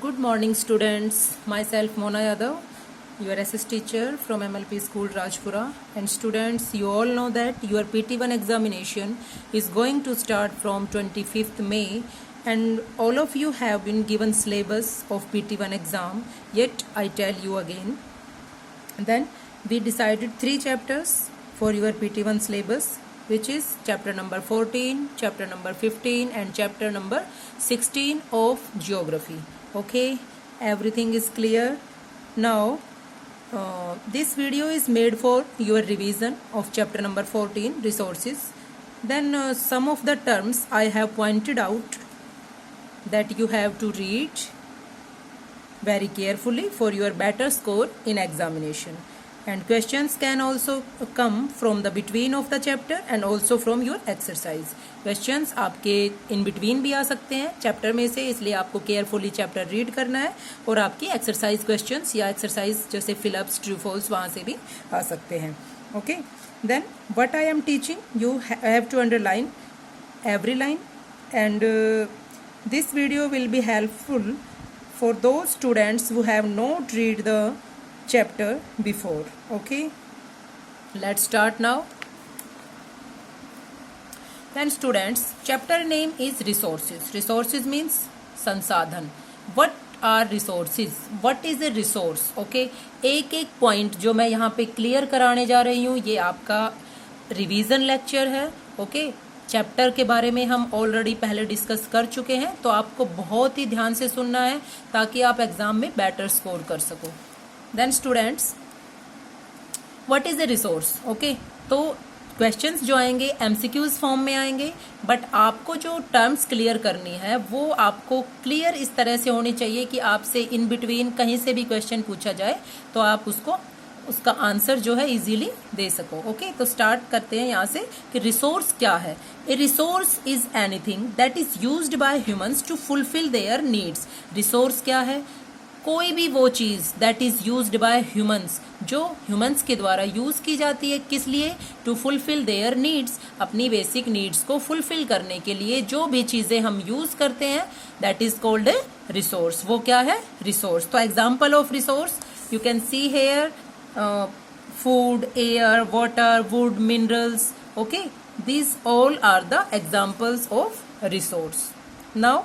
Good morning, students. Myself, Mona Yadav, your SS teacher from MLP School, Rajpura. And students, you all know that your PT1 examination is going to start from 25th May. And all of you have been given syllabus of PT1 exam. Yet, I tell you again. Then, we decided 3 chapters for your PT1 syllabus, which is chapter number 14, chapter number 15 and chapter number 16 of geography. Okay, everything is clear. Now, this video is made for your revision of chapter number 14, resources. Then some of the terms I have pointed out that you have to read very carefully for your better score in examination. And questions can also come from the between of the chapter and also from your exercise. Questions आपके in between भी आ सकते हैं chapter में से, इसलिए आपको carefully chapter read करना है और आपकी एक्सरसाइज क्वेश्चंस या एक्सरसाइज जैसे फिलअप्स ट्रू फॉल्स वहाँ से भी आ सकते हैं. Okay, then what I am teaching you have to underline every line and this video will be helpful for those students who have not read the chapter before. Okay, let's start now. Then students, chapter name is resources. Resources means संसाधन. What are resources? What is a resource? Okay, एक एक point जो मैं यहाँ पे clear कराने जा रही हूँ, ये आपका रिवीजन लेक्चर है. ओके, चैप्टर के बारे में हम ऑलरेडी पहले डिस्कस कर चुके हैं, तो आपको बहुत ही ध्यान से सुनना है ताकि आप एग्जाम में बेटर स्कोर कर सको. Then students, what is a resource? Okay, तो क्वेश्चंस जो आएंगे एमसीक्यूज फॉर्म में आएंगे, बट आपको जो टर्म्स क्लियर करनी है वो आपको क्लियर इस तरह से होनी चाहिए कि आपसे इन बिटवीन कहीं से भी क्वेश्चन पूछा जाए तो आप उसका आंसर जो है इजीली दे सको. ओके, तो स्टार्ट करते हैं यहाँ से कि रिसोर्स क्या है. A resource is anything that is used by humans to fulfil their needs. Resource क्या है? कोई भी वो चीज that is used by humans, जो ह्यूमंस के द्वारा यूज की जाती है. किस लिए? टू फुलफिल देयर नीड्स, अपनी बेसिक नीड्स को फुलफिल करने के लिए जो भी चीजें हम यूज करते हैं that is called a resource. वो क्या है? रिसोर्स. तो example of resource you can see here food, air, water, wood, minerals. Okay, these all are the examples of resource. Now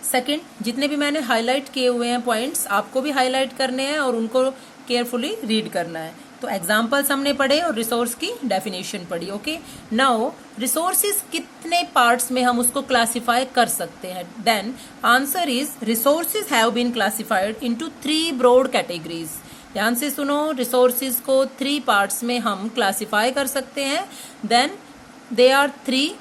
second, जितने भी मैंने हाईलाइट किए हुए हैं पॉइंट्स आपको भी हाईलाइट करने हैं और उनको केयरफुली रीड करना है. तो एग्जाम्पल्स हमने पढ़े और रिसोर्स की डेफिनेशन पढ़ी. ओके, नाउ रिसोर्सेज कितने पार्ट्स में हम उसको क्लासिफाई कर सकते हैं? Then answer is resources have been classified into 3 broad categories. ध्यान से सुनो, रिसोर्सेज को 3 पार्ट्स में हम क्लासिफाई कर सकते हैं. Then they are 3: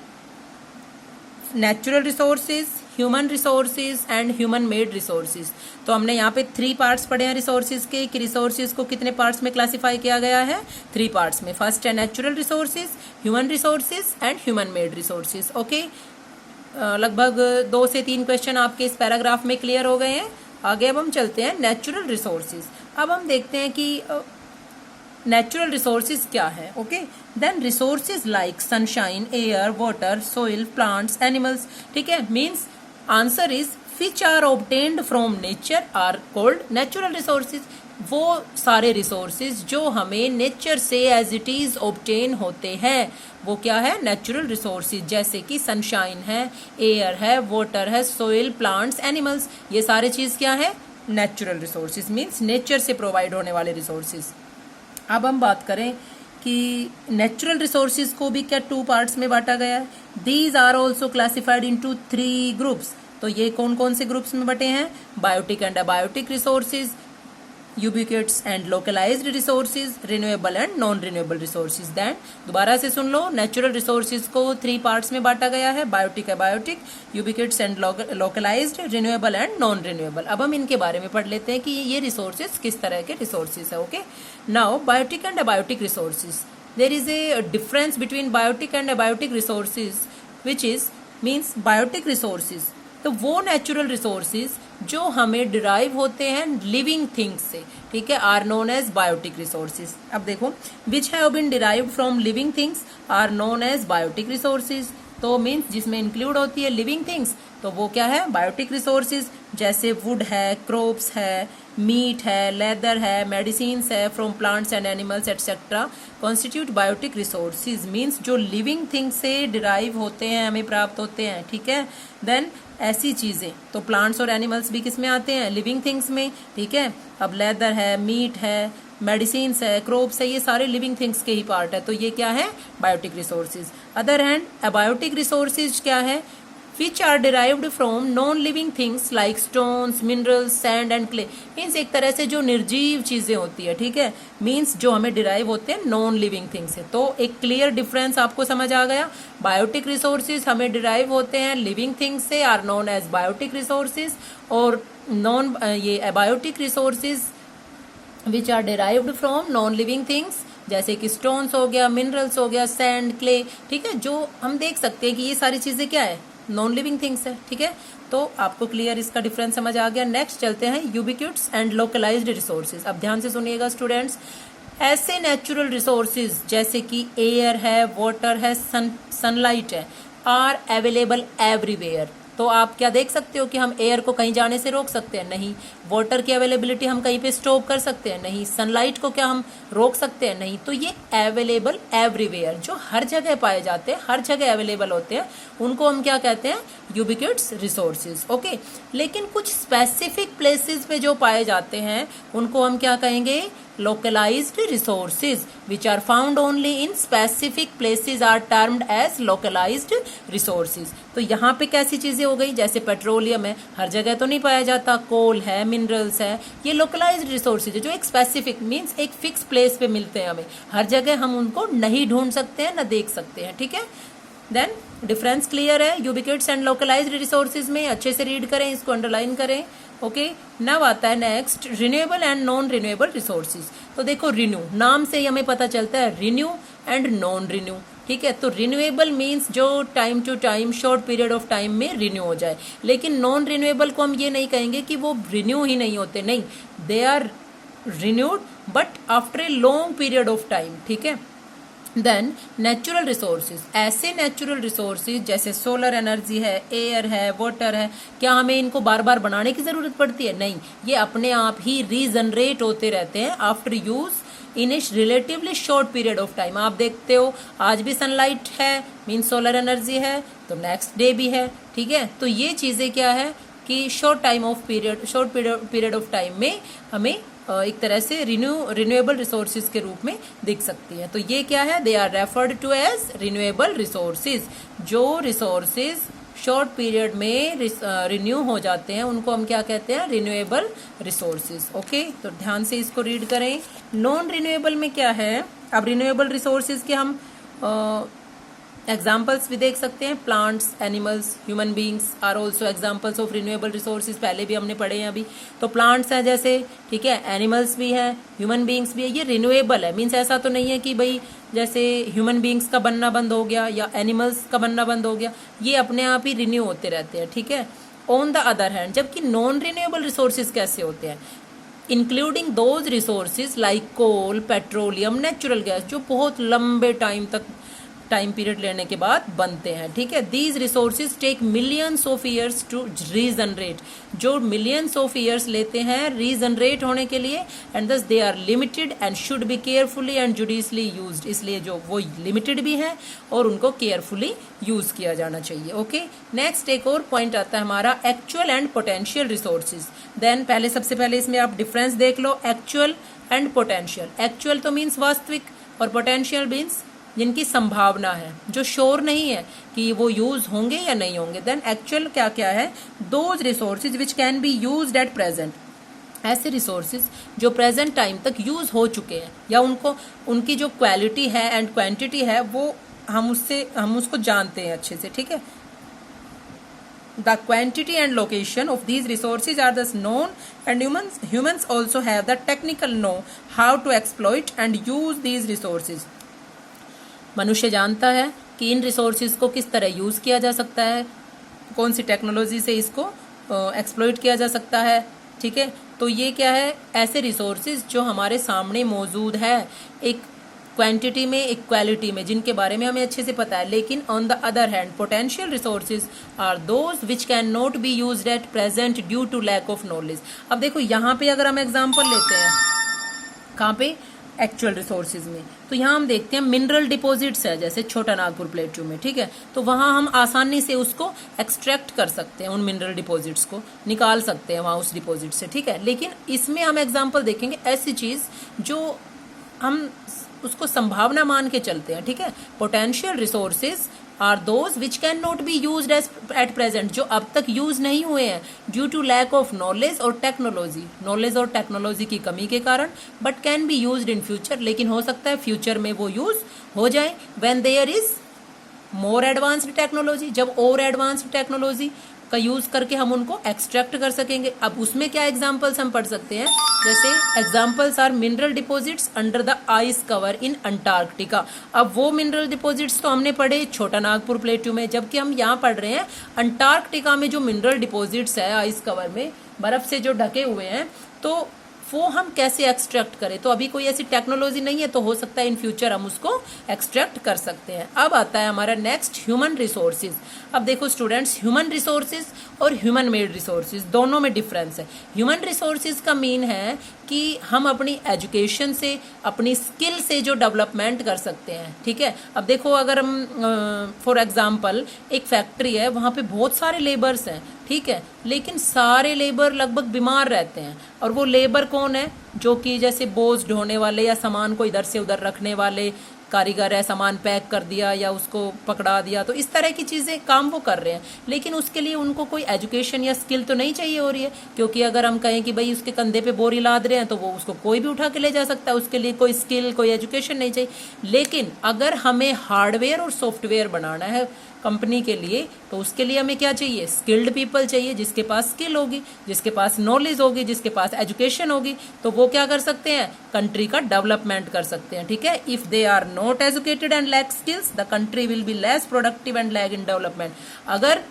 natural resources, human resources and human made resources. तो हमने यहाँ पे 3 पार्ट्स पढ़े हैं रिसोर्सेज के, कि रिसोर्सेज को कितने पार्ट्स में क्लासिफाई किया गया है? 3 पार्ट्स में. फर्स्ट है natural resources, human resources and human made resources. Okay, लगभग 2 से 3 क्वेश्चन आपके इस पैराग्राफ में क्लियर हो गए हैं. आगे अब हम चलते हैं नेचुरल रिसोर्सेज. अब हम देखते हैं कि नेचुरल रिसोर्सेज क्या है. Okay, then resources like sunshine, air, water, soil, plants, animals. ठीक है, means answer is which are obtained from nature are called natural resources. वो सारे रिसोर्सेज जो हमें नेचर से एज इट इज ऑब्टेन होते हैं वो क्या है? Natural resources. जैसे कि सनशाइन है, एयर है, वाटर है, सोइल, प्लांट्स, एनिमल्स, ये सारे चीज क्या है? Natural resources. मीन्स नेचर से प्रोवाइड होने वाले रिसोर्सेज. अब हम बात करें कि नेचुरल रिसोर्सेज को भी क्या 2 पार्ट्स में बांटा गया है. These are also classified into 3 groups. तो ये कौन कौन से ग्रुप्स में बटे हैं? Biotic and abiotic resources, ubiquitous and localised resources, renewable and non renewable resources. Then दोबारा से सुन लो, नेचुरल रिसोर्सेज को 3 पार्ट्स में बांटा गया है: biotic, abiotic, ubiquitous and localised, renewable and non renewable. अब हम इनके बारे में पढ़ लेते हैं कि ये रिसोर्सेज किस तरह के रिसोर्सेज है. Okay, now biotic and abiotic resources. There is a difference between biotic and abiotic resources which is means biotic resources तो वो नेचुरल रिसोर्सेज जो हमें डिराइव होते हैं लिविंग थिंग्स से, ठीक है, are known as biotic resources. अब देखो, which have been derived from living things are known as biotic resources. तो मीन्स जिसमें इंक्लूड होती है लिविंग थिंग्स, तो वो क्या है, बायोटिक रिसोर्सेज। जैसे वुड है, क्रॉप्स है, मीट है, लेदर है, मेडिसिन्स है from plants and animals etcetera constitute biotic resources. Means जो लिविंग थिंग्स से डिराइव होते हैं, हमें प्राप्त होते हैं, ठीक है। देन ऐसी चीजें, तो प्लांट्स और एनिमल्स भी किस में आते हैं, लिविंग थिंग्स में, ठीक है। अब लेदर है, मीट है, मेडिसिन्स है, क्रॉप्स है, ये सारे लिविंग थिंग्स के ही पार्ट है, तो ये क्या है, biotic resources. Other hand abiotic resources क्या है, which are derived from non-living things like stones, minerals, sand and clay। Means एक तरह से जो निर्जीव चीजें होती है, ठीक है, मीन्स जो हमें डिराइव होते हैं नॉन लिविंग थिंग से। तो एक क्लियर डिफरेंस आपको समझ आ गया। बायोटिक रिसोर्सेज हमें डिराइव होते हैं लिविंग थिंग्स से, are known as biotic resources, और नॉन ये abiotic resources which are derived from non living things, जैसे कि स्टोन्स हो गया, मिनरल्स हो गया, सैंड, क्ले, ठीक है, जो हम देख सकते हैं कि ये सारी चीजें क्या है, नॉन लिविंग थिंग्स है, ठीक है। तो आपको क्लियर इसका डिफरेंस समझ आ गया। नेक्स्ट चलते हैं यूबिक्विट्स एंड लोकलाइज्ड रिसोर्सेज। अब ध्यान से सुनिएगा स्टूडेंट्स, ऐसे नेचुरल रिसोर्सेज जैसे कि एयर है, वाटर है, सनलाइट है, आर अवेलेबल एवरीवेयर। तो आप क्या देख सकते हो कि हम एयर को कहीं जाने से रोक सकते हैं, नहीं। वाटर की अवेलेबिलिटी हम कहीं पे स्टॉप कर सकते हैं, नहीं। सनलाइट को क्या हम रोक सकते हैं, नहीं। तो ये अवेलेबल एवरीवेयर, जो हर जगह पाए जाते हैं, हर जगह अवेलेबल होते हैं, उनको हम क्या कहते हैं, यूबिक्विट्स रिसोर्सेज, ओके। लेकिन कुछ स्पेसिफिक प्लेसेस पे जो पाए जाते हैं उनको हम क्या कहेंगे, localized resources which are found only in specific places are termed as localized resources। तो यहाँ पे कैसी चीजें हो गई, जैसे पेट्रोलियम है, हर जगह तो नहीं पाया जाता, कोल है, मिनरल्स है, ये लोकलाइज्ड रिसोर्सेज है जो एक स्पेसिफिक मीन्स एक फिक्स प्लेस पे मिलते हैं, हमें हर जगह हम उनको नहीं ढूंढ सकते हैं, न देख सकते हैं, ठीक है। देन डिफरेंस क्लियर है यूबिक्विट्स एंड लोकलाइज्ड रिसोर्सेज में, अच्छे से रीड करें, इसको अंडरलाइन करें, ओके। नव आता है next renewable and non renewable resources. तो देखो रिन्यू, नाम से ही हमें पता चलता है रिन्यू एंड नॉन रिन्यू, ठीक है। तो रिन्यूएबल मीन्स जो time to time short period of time में रिन्यू हो जाए, लेकिन नॉन रिन्यूएबल को हम ये नहीं कहेंगे कि वो रिन्यू ही नहीं होते, नहीं, they are renewed but after a long period of time, ठीक है। देन नेचुरल रिसोर्सेज, ऐसे नेचुरल रिसोर्सेज जैसे सोलर एनर्जी है, एयर है, वाटर है, क्या हमें इनको बार बार बनाने की जरूरत पड़ती है, नहीं। ये अपने आप ही रीजनरेट होते रहते हैं after use in A relatively short period of time. आप देखते हो आज भी सनलाइट है, मीन्स सोलर एनर्जी है, तो नेक्स्ट डे भी है, ठीक है। तो ये चीजें क्या है कि शॉर्ट पीरियड ऑफ टाइम में हमें एक तरह से रिन्यूएबल रिसोर्सेज के रूप में दिख सकती है। तो ये क्या है, they are referred to as renewable resources. जो रिसोर्सेज शॉर्ट पीरियड में रिन्यू हो जाते हैं उनको हम क्या कहते हैं, रिन्यूएबल रिसोर्सेज, ओके। तो ध्यान से इसको रीड करें। नॉन रिन्यूएबल में क्या है, अब रिन्यूएबल रिसोर्सेज के हम एग्जाम्पल्स भी देख सकते हैं, plants, animals, human beings are also examples of renewable resources, पहले भी हमने पढ़े हैं अभी। तो प्लांट्स हैं जैसे, ठीक है, एनिमल्स भी हैं, ह्यूमन बींग्स भी है, ये रिन्यूएबल है। मीन्स ऐसा तो नहीं है कि भाई जैसे ह्यूमन बींग्स का बनना बंद हो गया या एनिमल्स का बनना बंद हो गया, ये अपने आप ही रिन्यू होते रहते हैं, ठीक है। ऑन द अदर हैंड जबकि नॉन रिन्यूएबल रिसोर्सेज कैसे होते हैं, including those resources like coal, petroleum, natural gas, जो बहुत लंबे टाइम पीरियड लेने के बाद बनते हैं, ठीक है। These resources take millions of years to regenerate, जो मिलियंस ऑफ ईयर्स लेते हैं रीजनरेट होने के लिए, and thus they are limited and should be carefully and judiciously used, इसलिए जो वो लिमिटेड भी हैं और उनको केयरफुली यूज किया जाना चाहिए, ओके। नेक्स्ट एक और पॉइंट आता है हमारा actual and potential resources. Then पहले सबसे पहले इसमें आप डिफरेंस देख लो, एक्चुअल एंड पोटेंशियल। एक्चुअल तो मीन्स वास्तविक, और पोटेंशियल मीन्स जिनकी संभावना है, जो श्योर नहीं है कि वो यूज होंगे या नहीं होंगे। देन एक्चुअल क्या क्या है, those resources which can be used at present, ऐसे रिसोर्सेज जो प्रेजेंट टाइम तक यूज हो चुके हैं या उनकी जो क्वालिटी है एंड क्वांटिटी है वो हम उसको जानते हैं अच्छे से, ठीक है। The quantity and location of these resources are thus known, and humans also have the technical know how to exploit and use these resources। मनुष्य जानता है कि इन रिसोर्सेज को किस तरह यूज किया जा सकता है, कौन सी टेक्नोलॉजी से इसको एक्सप्लॉइट किया जा सकता है, ठीक है। तो ये क्या है, ऐसे रिसोर्सेज जो हमारे सामने मौजूद है, एक क्वांटिटी में, इक्वालिटी में, जिनके बारे में हमें अच्छे से पता है। लेकिन on the other hand potential resources are those which can not be used at present due to lack of knowledge. अब देखो यहाँ पे अगर हम एग्जांपल लेते हैं, कहाँ पे, एक्चुअल रिसोर्सेज में, तो यहाँ हम देखते हैं मिनरल डिपॉजिट्स है, जैसे छोटा नागपुर प्लेटू में, ठीक है, तो वहां हम आसानी से उसको एक्सट्रैक्ट कर सकते हैं, उन मिनरल डिपॉजिट्स को निकाल सकते हैं वहां उस डिपॉजिट से, ठीक है। लेकिन इसमें हम एग्जांपल देखेंगे ऐसी चीज जो हम उसको संभावना मान के चलते हैं, ठीक है। Potential resources are those which can not be used at present, जो अब तक यूज नहीं हुए हैं due to lack of knowledge और टेक्नोलॉजी, नॉलेज और टेक्नोलॉजी की कमी के कारण, but can be used in future, लेकिन हो सकता है फ्यूचर में वो यूज हो जाए when there is more advanced technology, जब और एडवांस्ड टेक्नोलॉजी का यूज करके हम उनको एक्सट्रैक्ट कर सकेंगे। अब उसमें क्या एग्जांपल्स हम पढ़ सकते हैं, जैसे examples are mineral deposits under the ice cover in Antarctica. अब वो मिनरल डिपॉजिट्स तो हमने पढ़े छोटा नागपुर प्लेटू में, जबकि हम यहाँ पढ़ रहे हैं अंटार्कटिका में जो मिनरल डिपॉजिट्स है आइस कवर में, बर्फ से जो ढके हुए हैं, तो वो हम कैसे एक्सट्रैक्ट करें। तो अभी कोई ऐसी टेक्नोलॉजी नहीं है, तो हो सकता है इन फ्यूचर हम उसको एक्सट्रैक्ट कर सकते हैं। अब आता है हमारा नेक्स्ट ह्यूमन रिसोर्सेज। अब देखो स्टूडेंट्स, ह्यूमन रिसोर्सेज और ह्यूमन मेड रिसोर्सेज दोनों में डिफरेंस है। ह्यूमन रिसोर्सेज का मीन है कि हम अपनी एजुकेशन से, अपनी स्किल से जो डेवलपमेंट कर सकते हैं, ठीक है। अब देखो अगर हम फॉर एग्जांपल एक फैक्ट्री है, वहां पे बहुत सारे लेबर्स हैं, ठीक है, लेकिन सारे लेबर लगभग बीमार रहते हैं, और वो लेबर कौन है, जो कि जैसे बोझ ढोने वाले या सामान को इधर से उधर रखने वाले कारीगर है, सामान पैक कर दिया या उसको पकड़ा दिया, तो इस तरह की चीजें काम वो कर रहे हैं। लेकिन उसके लिए उनको कोई एजुकेशन या स्किल तो नहीं चाहिए हो रही है, क्योंकि अगर हम कहें कि भाई उसके कंधे पे बोरी लाद रहे हैं, तो वो उसको कोई भी उठा के ले जा सकता है, उसके लिए कोई स्किल, कोई एजुकेशन नहीं चाहिए। लेकिन अगर हमें हार्डवेयर और सॉफ्टवेयर बनाना है कंपनी के लिए, तो उसके लिए हमें क्या चाहिए, स्किल्ड पीपल चाहिए, जिसके पास स्किल होगी, जिसके पास नॉलेज होगी, जिसके पास एजुकेशन होगी, तो वो क्या कर सकते हैं, कंट्री का डेवलपमेंट कर सकते हैं, ठीक है। If they are not educated and lack skills, the country will be less productive and lag in development. अगर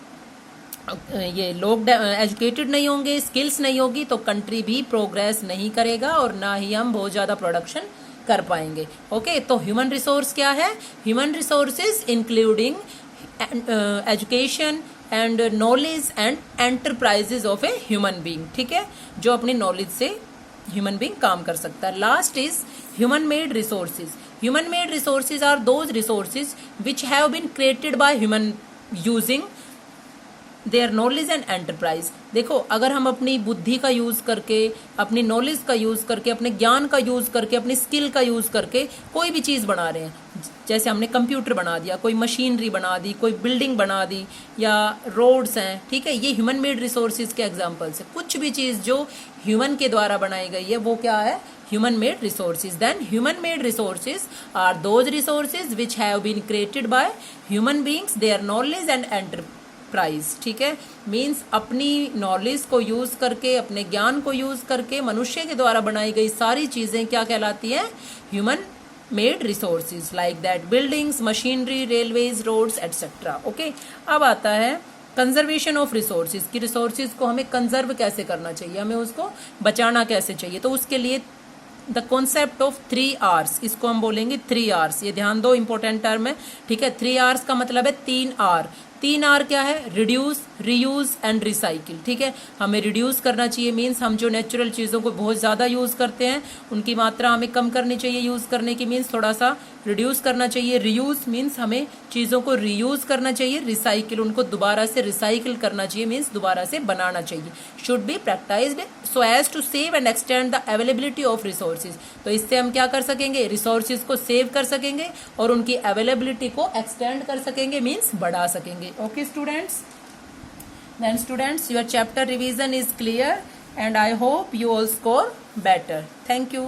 ये लोग एजुकेटेड नहीं होंगे, स्किल्स नहीं होगी, तो कंट्री भी प्रोग्रेस नहीं करेगा और ना ही हम बहुत ज्यादा प्रोडक्शन कर पाएंगे। ओके, तो ह्यूमन रिसोर्स क्या है, human resources including education and knowledge and enterprises of a human being, ठीक है, जो अपनी नॉलेज से ह्यूमन बीइंग काम कर सकता है। Last is human made resources. Human made resources are those resources which have been created by human using their knowledge and enterprise. देखो अगर हम अपनी बुद्धि का यूज करके, अपनी नॉलेज का यूज करके, अपने ज्ञान का यूज करके, अपनी स्किल का यूज करके कोई भी चीज बना रहे हैं, जैसे हमने कंप्यूटर बना दिया, कोई मशीनरी बना दी, कोई बिल्डिंग बना दी, या रोड्स हैं, ठीक है, ये ह्यूमन मेड रिसोर्सेज के एग्जांपल्स है। कुछ भी चीज जो ह्यूमन के द्वारा बनाई गई है वो क्या है, human made resources. Then human made resources are those resources which have been created by human beings, their knowledge and enterprise, ठीक है, मीन्स अपनी नॉलेज को यूज करके, अपने ज्ञान को यूज करके मनुष्य के द्वारा बनाई गई सारी चीजें क्या कहलाती हैं, human made resources, like that buildings, machinery, railways, roads etcetera. Okay, अब आता है कंजर्वेशन ऑफ रिसोर्सेज की रिसोर्सेज को हमें कंजर्व कैसे करना चाहिए, हमें उसको बचाना कैसे चाहिए। तो उसके लिए द कॉन्सेप्ट ऑफ 3 R's, इसको हम बोलेंगे 3 R's, ये ध्यान दो, इंपॉर्टेंट टर्म है, ठीक है। 3 R's का मतलब है 3 R। 3 R क्या है, रिड्यूस, रीयूज एंड रिसाइकिल, ठीक है। हमें रिड्यूस करना चाहिए, मीन्स हम जो नेचुरल चीजों को बहुत ज्यादा यूज करते हैं उनकी मात्रा हमें कम करनी चाहिए यूज करने की, मीन्स थोड़ा सा रिड्यूस करना चाहिए। रीयूज मीन्स हमें चीजों को रीयूज करना चाहिए। रिसाइकिल, उनको दोबारा से रिसाइकिल करना चाहिए, मीन्स दोबारा से बनाना चाहिए। Should be practised so as to save and extend the availability of resources. तो इससे हम क्या कर सकेंगे, रिसोर्सेज को सेव कर सकेंगे और उनकी अवेलेबिलिटी को एक्सटेंड कर सकेंगे, मीन्स बढ़ा सकेंगे। Okay students, then students your chapter revision is clear and I hope you all score better. Thank you.